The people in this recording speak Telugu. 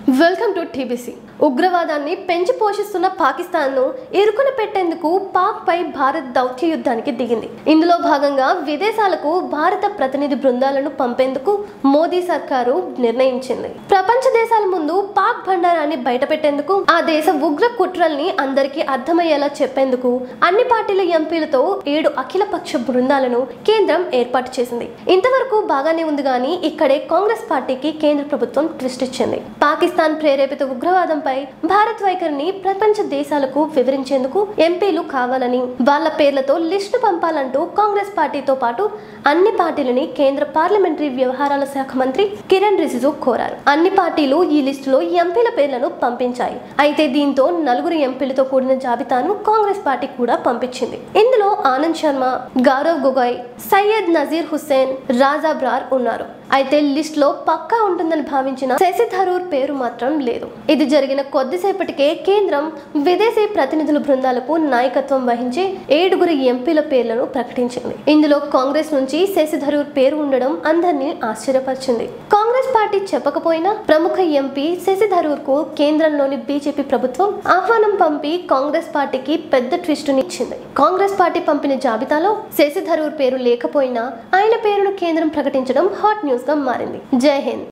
Welcome to TBC. ఉగ్రవాదాన్ని పెంచి పోషిస్తున్న పాకిస్తాన్ను ఇరుకున పెట్టేందుకు పాక్ పై భారత్ దౌత్య యుద్ధానికి దిగింది. ఇందులో భాగంగా విదేశాలకు భారత ప్రతినిధి బృందాలను పంపేందుకు మోదీ సర్కారు నిర్ణయించింది. ప్రపంచ దేశాల ముందు పాక్ బండారాన్ని బయటపెట్టేందుకు, ఆ దేశ ఉగ్ర కుట్రల్ని అందరికీ అర్థమయ్యేలా చెప్పేందుకు అన్ని పార్టీల ఎంపీలతో 7 అఖిలపక్ష బృందాలను కేంద్రం ఏర్పాటు చేసింది. ఇంతవరకు బాగానే ఉంది గానీ ఇక్కడే కాంగ్రెస్ పార్టీకి కేంద్ర ప్రభుత్వం ట్విస్ట్ ఇచ్చింది. పాకిస్తాన్ ప్రేరేపిత ఉగ్రవాదంపై భారత్ వైఖరిని ప్రపంచ దేశాలకు వివరించేందుకు ఎంపీలు కావాలని, వాళ్ల పేర్లతో లిస్టు పంపాలంటూ కాంగ్రెస్ పార్టీతో పాటు అన్ని పార్టీలని కేంద్ర పార్లమెంటరీ వ్యవహారాల శాఖ మంత్రి కిరణ్ రిజిజు కోరారు. అన్ని పార్టీలు ఈ లిస్టులో ఎంపీల పేర్లను పంపించాయి. అయితే దీంతో 4 ఎంపీలతో కూడిన జాబితాను కాంగ్రెస్ పార్టీ కూడా పంపించింది. ఇందులో ఆనంద్ శర్మ, గౌరవ్ గొగోయ్, సయ్యద్ నజీర్ హుస్సేన్, రాజా బ్రార్ ఉన్నారు. అయితే లిస్ట్ లో పక్కా ఉంటుందని భావించిన శశి థరూర్ పేరు మాత్రం లేదు. ఇది జరిగిన కొద్దిసేపటికే కేంద్రం విదేశీ ప్రతినిధుల బృందాలకు నాయకత్వం వహించే 7 ఎంపీల పేర్లను ప్రకటించింది. ఇందులో కాంగ్రెస్ నుంచి శశి థరూర్ పేరు ఉండడం అందరినీ ఆశ్చర్యపరిచింది. కాంగ్రెస్ పార్టీ చెప్పకపోయినా ప్రముఖ ఎంపీ శశి థరూర్ కు కేంద్రంలోని బీజేపీ ప్రభుత్వం ఆహ్వానం పంపి కాంగ్రెస్ పార్టీకి పెద్ద ట్విస్ట్ ఇచ్చింది. కాంగ్రెస్ పార్టీ పంపిన జాబితాలో శశి థరూర్ పేరు లేకపోయినా ఆయన పేరును కేంద్రం ప్రకటించడం హాట్ న్యూస్ గా మారింది. జై హింద్.